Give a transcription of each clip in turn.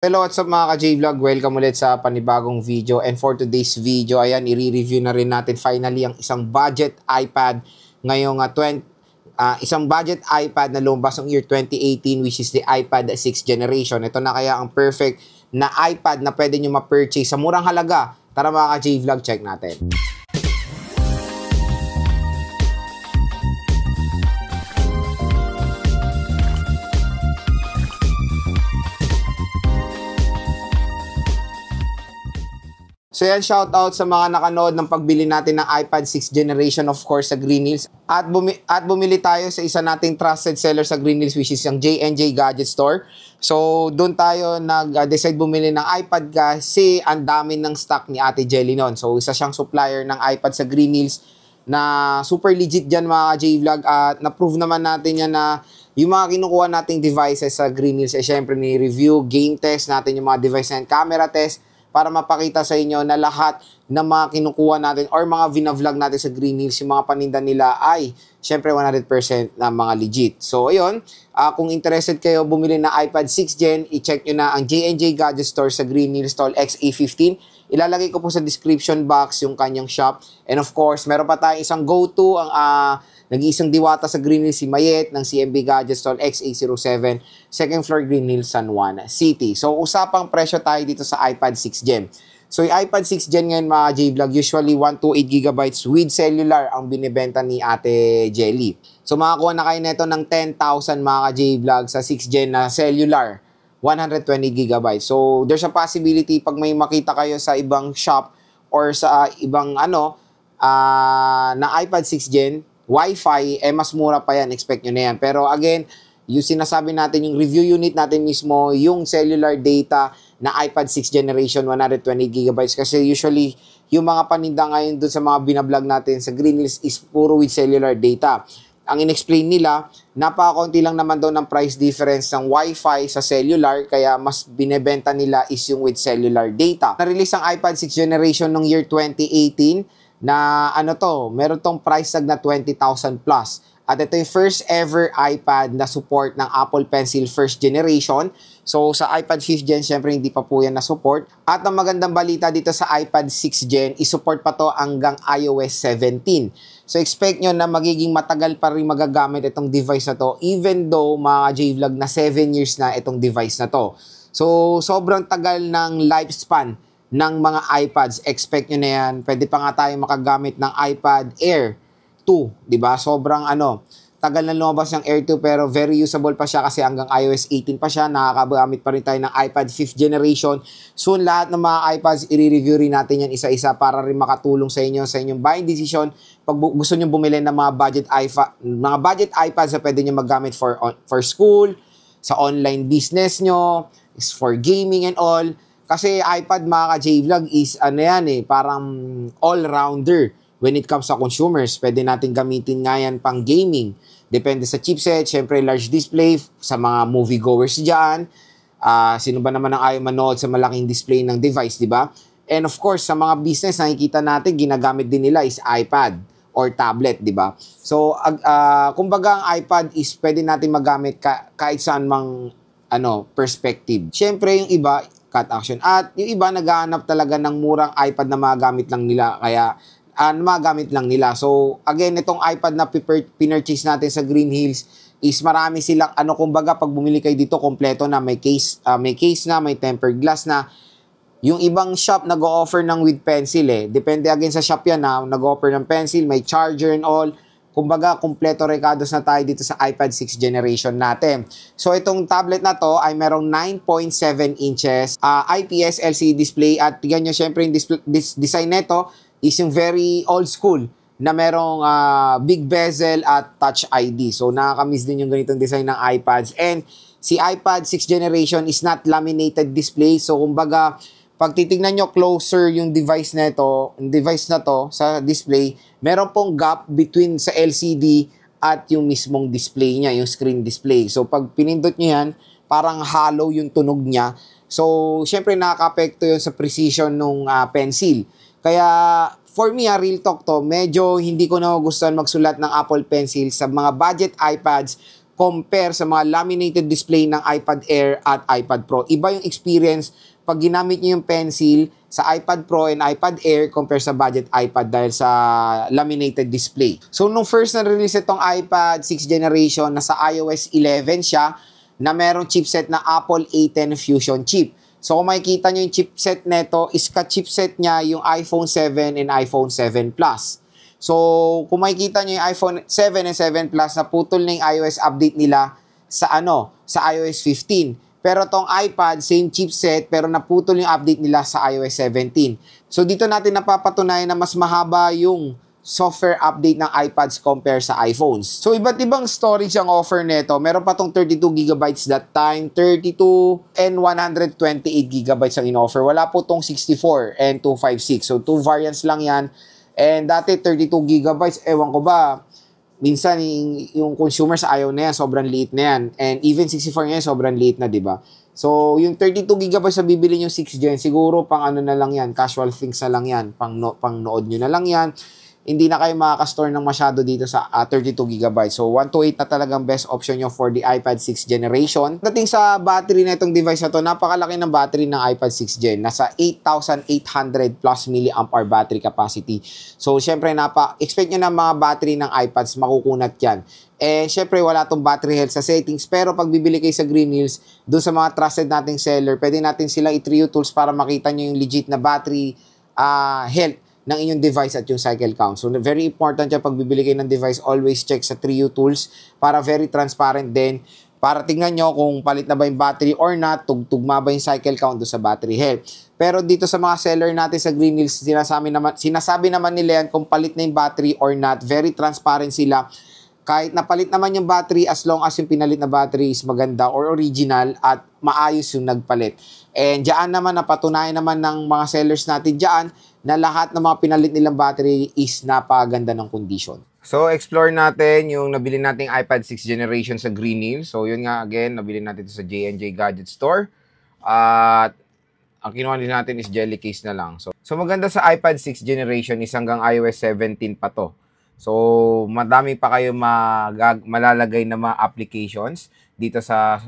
Hello, what's up mga ka-J-Vlog? Welcome ulit sa panibagong video. And for today's video, ayan, i-review na rin natin finally ang isang budget iPad ngayong isang budget iPad na lumabas ng year 2018, which is the iPad 6th generation. Ito na kaya ang perfect na iPad na pwede nyo ma-purchase sa murang halaga. Tara mga ka-J-Vlog, check natin. So yan, shoutout sa mga nakanood ng pagbili natin ng iPad 6th generation, of course, sa Green Hills. At bumili tayo sa isa nating trusted seller sa Green Hills, which is yung J&J Gadget Store. So doon tayo nag-decide bumili ng iPad kasi ang dami ng stock ni Ate Jelly noon. So isa siyang supplier ng iPad sa Green Hills na super legit dyan mga J-Vlog. At na-prove naman natin yan na yung mga kinukuha nating devices sa Green Hills, syempre ni-review, game test natin yung mga device na camera test, para mapakita sa inyo na lahat ng mga kinukuha natin or mga vinavlog natin sa Green Hills, yung mga paninda nila ay syempre 100% na mga legit. So ayun, kung interested kayo bumili na iPad 6th Gen, i-check nyo na ang J&J Gadget Store sa Green Hills Stall XA15. Ilalagay ko po sa description box yung kanyang shop. And of course, meron pa tayong isang go-to, ang nag-iisang diwata sa Green Hills, si Mayet ng CMB Gadget Stall XA07, second floor Green Hills, San Juan City. So, usapang presyo tayo dito sa iPad 6th Gen. So, yung iPad 6th Gen ngayon mga J-Vlog, usually 128GB with cellular ang binibenta ni Ate Jelly. So, makakuha na kayo neto ng 10,000 mga J-Vlog sa 6th Gen na cellular, 120GB. So, there's a possibility pag may makita kayo sa ibang shop or sa ibang na iPad 6th Gen, Wi-Fi, mas mura pa yan, expect nyo na yan. Pero again, yung sinasabi natin, yung review unit natin mismo, yung cellular data na iPad 6th generation, 120GB. Kasi usually, yung mga paninda ngayon dun sa mga binablog natin sa Green Hills is puro with cellular data. Ang in-explain nila, napakakunti lang naman daw ng price difference ng Wi-Fi sa cellular, kaya mas binebenta nila is yung with cellular data. Na-release ang iPad 6th generation noong year 2018, na meron tong price tag na 20,000 plus. At ito yung first ever iPad na support ng Apple Pencil first generation. So sa iPad 5th Gen, syempre hindi pa po yan na support. At ang magandang balita dito sa iPad 6th Gen, isupport pa to hanggang iOS 17. So expect nyo na magiging matagal pa rin magagamit itong device na to, even though mga J-Vlog na 7 years na itong device na to. So sobrang tagal ng lifespan ng mga iPads, expect nyo na yan. Pwede pa nga tayo makagamit ng iPad Air 2, di ba? Sobrang tagal na lumabas ng Air 2 pero very usable pa siya kasi hanggang iOS 18 pa siya. Nakakagamit pa rin tayo ng iPad 5th generation. Soon, lahat ng mga iPads, i-review rin natin yan isa-isa para rin makatulong sa inyo sa inyong buying decision. Pag gusto nyo bumili ng mga budget iPads na pwede nyo magamit for school, sa online business nyo, is for gaming and all. Kasi iPad mga ka-J-Vlog is parang all-rounder when it comes sa consumers. Pwede natin gamitin nga yan pang gaming. Depende sa chipset, syempre large display sa mga moviegoers dyan. Sino ba naman ang ayaw manood sa malaking display ng device, di ba? And of course, sa mga business, nakikita natin, ginagamit din nila is iPad or tablet, di ba? So, kumbaga ang iPad is pwede natin magamit kahit saan mang perspective. Syempre yung iba, cut action. At yung iba naghahanap talaga ng murang iPad na magamit lang nila. Kaya magamit lang nila. So again, itong iPad na pinurchase natin sa Green Hills is marami silang kumbaga pag bumili kayo dito kompleto na may case na, may tempered glass na. Yung ibang shop nag-o-offer ng with pencil Depende again sa shop yan nag-o-offer ng pencil, may charger and all. Kumbaga, kumpleto recados na tayo dito sa iPad 6th generation natin. So, itong tablet na to ay merong 9.7 inches IPS LCD display. At tignan nyo, syempre, yung design nito is yung very old school na merong big bezel at touch ID. So, nakakamiss din yung ganitong design ng iPads. And si iPad 6th generation is not laminated display. So, kumbaga, pag titignan nyo closer yung device na to sa display, meron pong gap between sa LCD at yung mismong display niya, yung screen display. So, pag pinindot nyo yan, parang hollow yung tunog niya. So, syempre nakaka-apekto yun sa precision ng pencil. Kaya, for me, real talk to, medyo hindi ko nagustuhan magsulat ng Apple Pencil sa mga budget iPads compare sa mga laminated display ng iPad Air at iPad Pro. Iba yung experience pag ginamit nyo yung pencil sa iPad Pro and iPad Air compare sa budget iPad dahil sa laminated display. So, nung first na release itong iPad 6th generation, nasa iOS 11 siya na merong chipset na Apple A10 Fusion chip. So, kung makikita nyo yung chipset neto, is ka-chipset niya yung iPhone 7 and iPhone 7 Plus. So, kung makikita nyo yung iPhone 7 and 7 Plus, naputol na yung iOS update nila sa sa iOS 15. Pero tong iPad, same chipset, pero naputol yung update nila sa iOS 17. So, dito natin napapatunayan na mas mahaba yung software update ng iPads compare sa iPhones. So, iba't ibang storage ang offer nito. Meron pa tong 32GB that time, 32 and 128GB ang in-offer. Wala po tong 64 and 256. So, 2 variants lang yan. And dati 32GB, ewan ko ba, minsan yung consumers ayaw na yan, sobrang liit na yan. And even 64 ngayon, sobrang liit na, di ba? So, yung 32GB sa bibili nyo 6 Gen, siguro pang ano na lang yan, casual things na lang yan, pang nood nyo na lang yan. Hindi na kayo makaka-store ng masyado dito sa 32GB. So, 128 na talagang best option nyo for the iPad 6th generation. Dating sa battery na itong device na to, napakalaki ng battery ng iPad 6th Gen. Nasa 8,800 plus milliamp hour battery capacity. So, syempre, expect nyo na mga battery ng iPads, makukunat yan. Eh, syempre, wala tong battery health sa settings. Pero, pag bibili kayo sa Green Hills, doon sa mga trusted nating seller, pwede natin sila i-trio tools para makita nyo yung legit na battery health ng inyong device at yung cycle count. So, very important yan pag bibili kayo ng device, always check sa Trio Tools para very transparent din. Para tingnan nyo kung palit na ba yung battery or not, tugma ba yung cycle count do sa battery health. Pero dito sa mga seller natin sa Green Hills, sinasabi naman nila yan kung palit na yung battery or not. Very transparent sila. Kahit napalit naman yung battery, as long as yung pinalit na battery is maganda or original at maayos yung nagpalit. And dyan naman, napatunayan naman ng mga sellers natin dyan na lahat ng mga pinalit nilang battery is napaganda ng condition. So, explore natin yung nabili nating iPad 6th generation sa Green Hills. So, yun nga, again, nabili natin ito sa J&J Gadget Store. At ang kinuha din natin is jelly case na lang. So maganda sa iPad 6th generation is hanggang iOS 17 pa to. So, madami pa kayo malalagay na mga applications dito sa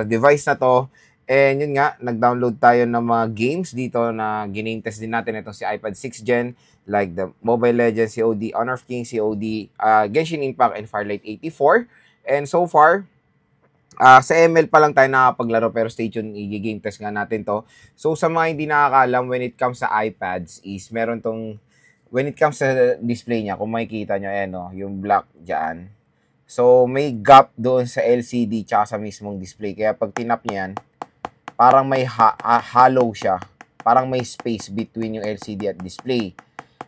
device na to. And yun nga, nag-download tayo ng mga games dito na giname test din natin itong si iPad 6th Gen, like the Mobile Legends COD, Honor of Kings COD, Genshin Impact, and Firelight 84. And so far, sa ML pa lang tayo nakapaglaro, pero stay tuned, i-game test nga natin to. So, sa mga hindi nakakalam, when it comes sa iPads, is meron tong, when it comes sa display niya, kung makikita nyo, ayan o, yung black dyan. So, may gap doon sa LCD tsaka sa mismong display. Kaya pag tinap nyo yan, parang may hollow siya. Parang may space between yung LCD at display.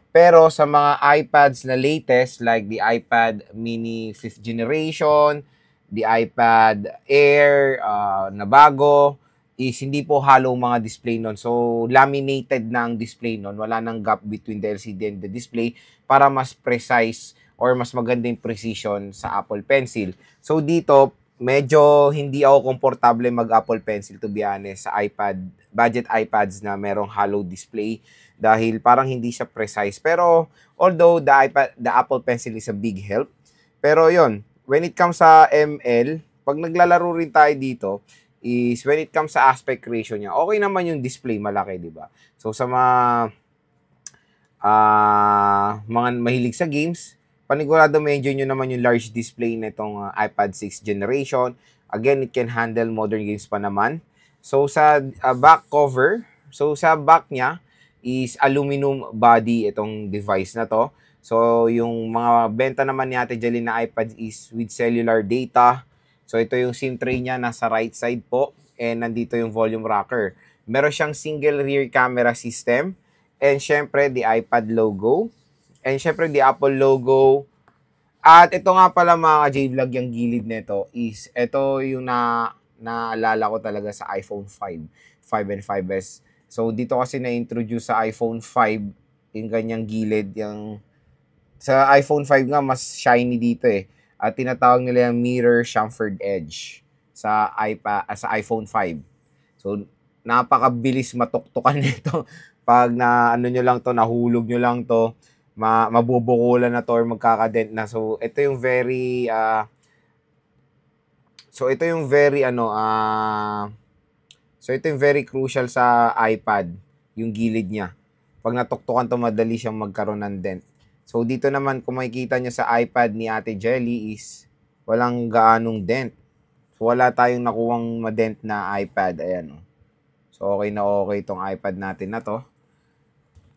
Pero sa mga iPads na latest, like the iPad mini 5th generation, the iPad Air na bago, is hindi po hollow mga display nun. So, laminated na ang display nun. Wala nang gap between the LCD and the display para mas precise or mas magandang precision sa Apple Pencil. So, dito, medyo hindi ako komportable mag-Apple Pencil, to be honest, sa budget iPads na merong hollow display dahil parang hindi siya precise. Pero although the Apple Pencil is a big help, pero yon, when it comes sa ML, pag naglalaro rin tayo dito, is when it comes sa aspect ratio niya, okay naman yung display, malaki, di ba? So sa mga mahilig sa games, panigurado medyo nyo naman yung large display na itong iPad 6th generation. Again, it can handle modern games pa naman. So, sa back cover, so sa back niya is aluminum body itong device na to. So, yung mga benta naman ni Ate Jalyn na iPad is with cellular data. So, ito yung SIM tray niya, nasa right side po. And nandito yung volume rocker. Meron siyang single rear camera system. And syempre, the iPad logo. And syempre, the Apple logo. At ito nga pala mga J-Vlog, yung gilid nito is, ito yung naalala ko talaga sa iPhone 5 and 5S. So, dito kasi na-introduce sa iPhone 5 yung ganyang gilid. Sa iPhone 5 nga, mas shiny dito eh. At tinatawag nila yung mirror chamfered edge sa iPhone 5. So, napakabilis matuktukan nito. Pag nahulog nyo lang to, mabubukulan na to or magkakadent na. So, ito yung very So ito yung very so ito yung very crucial sa iPad, yung gilid niya. Pag natuktukan to, madali siyang magkaroon ng dent. So dito naman kung makikita niyo sa iPad ni Ate Jelly is walang gaanong dent. So wala tayong nakuwang madent na iPad. Ayan oh. So okay na okay itong iPad natin na to.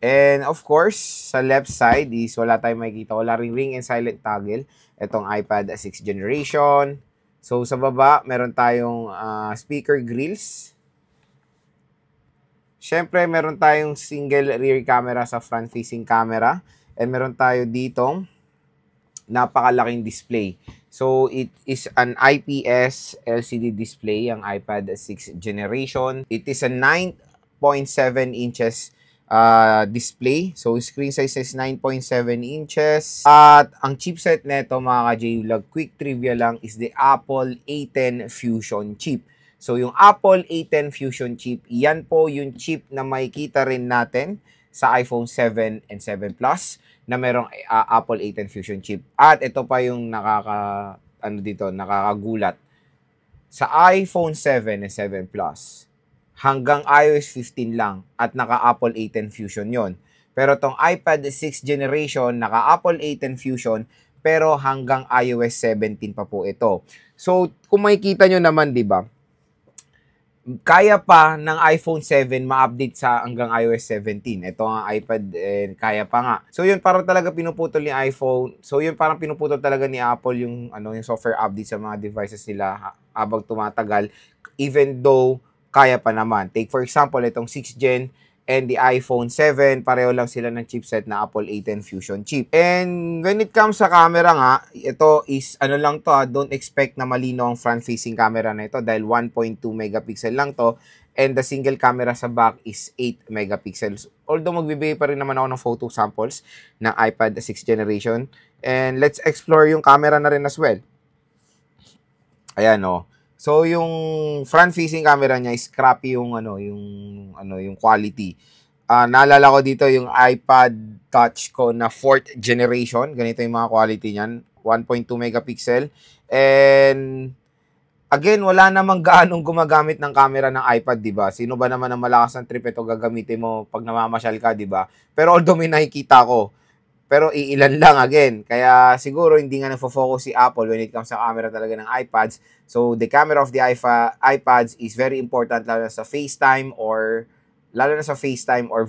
And of course, sa left side is wala tayong makikita. Wala ring and silent toggle. Itong iPad 6th generation. So sa baba, meron tayong speaker grills. Siyempre, meron tayong single rear camera sa front-facing camera. And meron tayo ditong napakalaking display. So, it is an IPS LCD display, ang iPad 6th generation. It is a 9.7 inches display. So, screen size is 9.7 inches. At ang chipset neto, mga ka-J-Vlog, quick trivia lang, is the Apple A10 Fusion chip. So, yung Apple A10 Fusion chip, yan po yung chip na makikita rin natin sa iPhone 7 and 7 Plus na merong Apple A10 Fusion chip. At ito pa yung nakakagulat. Sa iPhone 7 and 7 Plus, hanggang iOS 15 lang at naka-Apple A10 Fusion yon. Pero tong iPad 6th generation, naka-Apple A10 Fusion, pero hanggang iOS 17 pa po ito. So, kung makikita nyo naman, di ba, kaya pa ng iPhone 7 ma-update sa hanggang iOS 17. Ito ang iPad, kaya pa nga. So yun, parang talaga pinuputol ni iPhone. So yun, parang pinuputol talaga ni Apple yung, yung software update sa mga devices nila habang tumatagal. Even though, kaya pa naman. Take for example, itong 6th Gen and the iPhone 7, pareho lang sila ng chipset na Apple A10 Fusion chip. And when it comes sa camera nga, ito is, lang to, don't expect na malino ang front-facing camera na ito dahil 1.2 megapixel lang to. And the single camera sa back is 8 megapixels. Although magbibigay pa rin naman ako ng photo samples ng iPad 6th generation. And let's explore yung camera na rin as well. Ayan o. So, yung front-facing camera niya is crappy yung quality. Naalala ko dito yung iPad Touch ko na 4th generation. Ganito yung mga quality niyan. 1.2 megapixel. And, again, wala namang gaanong gumagamit ng camera ng iPad, di ba? Sino ba naman ang malakas ng trip ito gagamitin mo pag namamasyal ka, di ba? Pero although may nakikita ko, pero iilan lang again. Kaya siguro hindi nga nagfo-focus si Apple when it comes sa camera talaga ng iPads. So the camera of the iPads is very important lalo na sa FaceTime or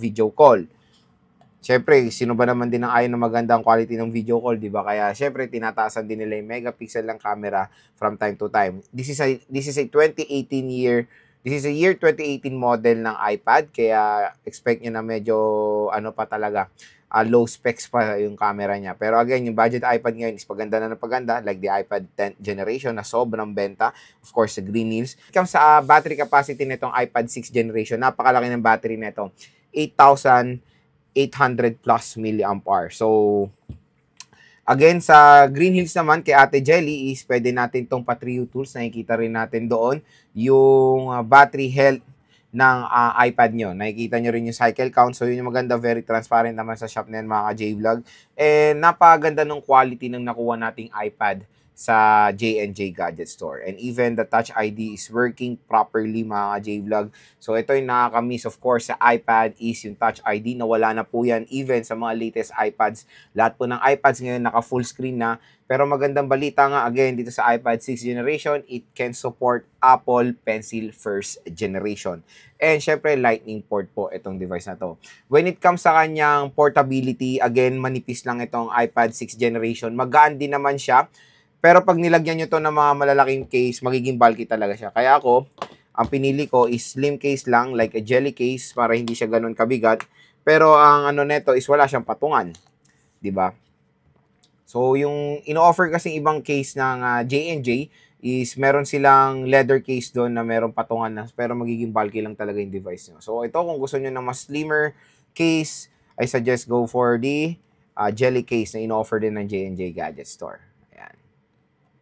video call. Siyempre, sino ba naman din ang ayaw na magandang quality ng video call, di ba? Kaya siyempre tinataasan din nila yung megapixel ng camera from time to time. This is a 2018 year. This is a year 2018 model ng iPad, kaya expect nyo na medyo pa talaga. Low specs pa yung camera niya. Pero again, yung budget iPad ngayon is paganda na paganda, like the iPad 10th generation na sobrang benta. Of course, sa Green Hills. Comes sa battery capacity nitong iPad 6th generation, napakalaki ng battery nito. 8,800 plus milliampere. So, again, sa Green Hills naman, kay Ate Jelly is pwede natin tong Patrio tools. Nakikita rin natin doon yung battery health ng iPad nyo. Nakikita nyo rin yung cycle count. So, yun yung maganda. Very transparent naman sa shop na yan, mga ka-J-Vlog. And napaganda ng quality ng nakuha nating iPad sa J&J Gadget Store. And even the Touch ID is working properly, mga ka-J-Vlog. So, ito yung nakaka-miss, of course, sa iPad is yung Touch ID. Nawala na po yan even sa mga latest iPads. Lahat po ng iPads ngayon naka-full screen na. Pero magandang balita nga, again, dito sa iPad 6th generation, it can support Apple Pencil 1st generation. And syempre, lightning port po itong device na to. When it comes sa kanyang portability, again, manipis lang itong iPad 6th generation. Magaan din naman siya. Pero pag nilagyan nyo to ng mga malalaking case, magiging bulky talaga siya. Kaya ako, ang pinili ko is slim case lang, like a jelly case, para hindi siya ganun kabigat. Pero ang neto is wala siyang patungan. Diba? So, yung ino-offer kasing ibang case ng J&J is meron silang leather case doon na merong patungan na, pero magiging bulky lang talaga yung device nyo. So, ito, kung gusto nyo ng mas slimmer case, I suggest go for the jelly case na ino-offer din ng J&J Gadget Store. Ayan.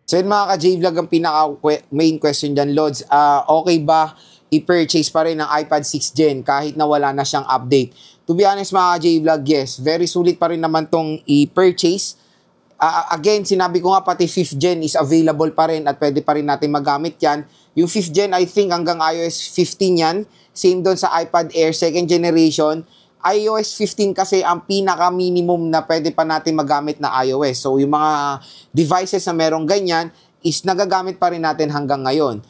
So, yun mga ka-J-Vlog, ang pinaka-main question dyan, Lods, okay ba i-purchase pa rin ng iPad 6th Gen kahit na wala na siyang update? To be honest mga ka-J-Vlog, yes, very sulit pa rin naman tong i-purchase. Again, sinabi ko nga pati 5th gen is available pa rin at pwede pa rin natin magamit yan. Yung 5th gen, I think hanggang iOS 15 yan. Same doon sa iPad Air 2nd generation. iOS 15 kasi ang pinaka-minimum na pwede pa natin magamit na iOS. So, yung mga devices na merong ganyan is nagagamit pa rin natin hanggang ngayon.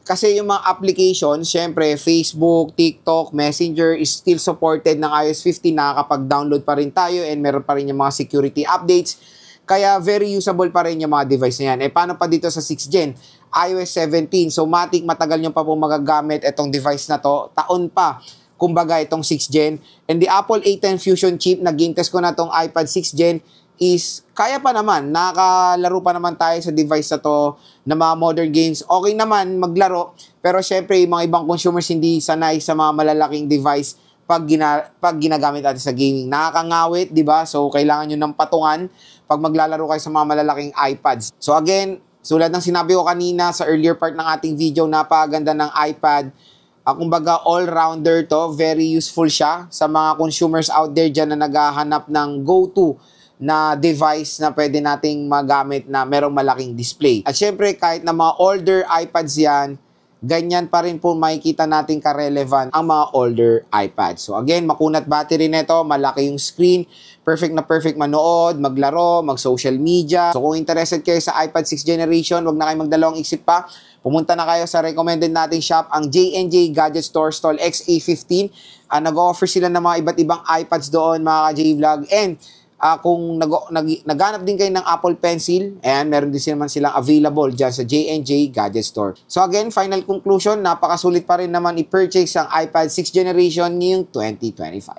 Kasi yung mga applications, syempre, Facebook, TikTok, Messenger is still supported ng iOS 15. Nakakapag-download pa rin tayo and meron pa rin yung mga security updates. Kaya very usable pa rin yung mga device na yan. Paano pa dito sa 6th gen? iOS 17. So, matagal nyo pa po magagamit itong device na to. Taon pa. Kumbaga, itong 6th gen. And the Apple A10 Fusion chip, nag-test ko na itong iPad 6th gen, is kaya pa naman, nakalaro pa naman tayo sa device na to na mga modern games. Okay naman maglaro, pero syempre yung mga ibang consumers hindi sanay sa mga malalaking device pag ginagamit natin sa gaming. Nakakangawit, di ba? So, kailangan nyo ng patungan pag maglalaro kayo sa mga malalaking iPads. So, again, tulad ng sinabi ko kanina sa earlier part ng ating video, napakaganda ng iPad. Kumbaga, all-rounder to. Very useful siya sa mga consumers out there dyan na naghahanap ng go-to na device na pwede nating magamit na merong malaking display. At syempre, kahit na mga older iPads yan, ganyan pa rin po makikita natin ka-relevant ang mga older iPads. So again, makunat battery nito, malaki yung screen, perfect na perfect manood, maglaro, mag-social media. So kung interested kayo sa iPad 6th generation, wag na kayo magdalawang isip pa. Pumunta na kayo sa recommended nating shop, ang J&J Gadget Store Stall XA15. Nag-offer sila ng mga iba't ibang iPads doon, mga ka-J-Vlog. And kung naghanap din kayo ng Apple Pencil, ayan, meron din naman silang available dyan sa J&J Gadget Store. So again, final conclusion, napakasulit pa rin naman i-purchase ang iPad 6th generation ngayong 2025.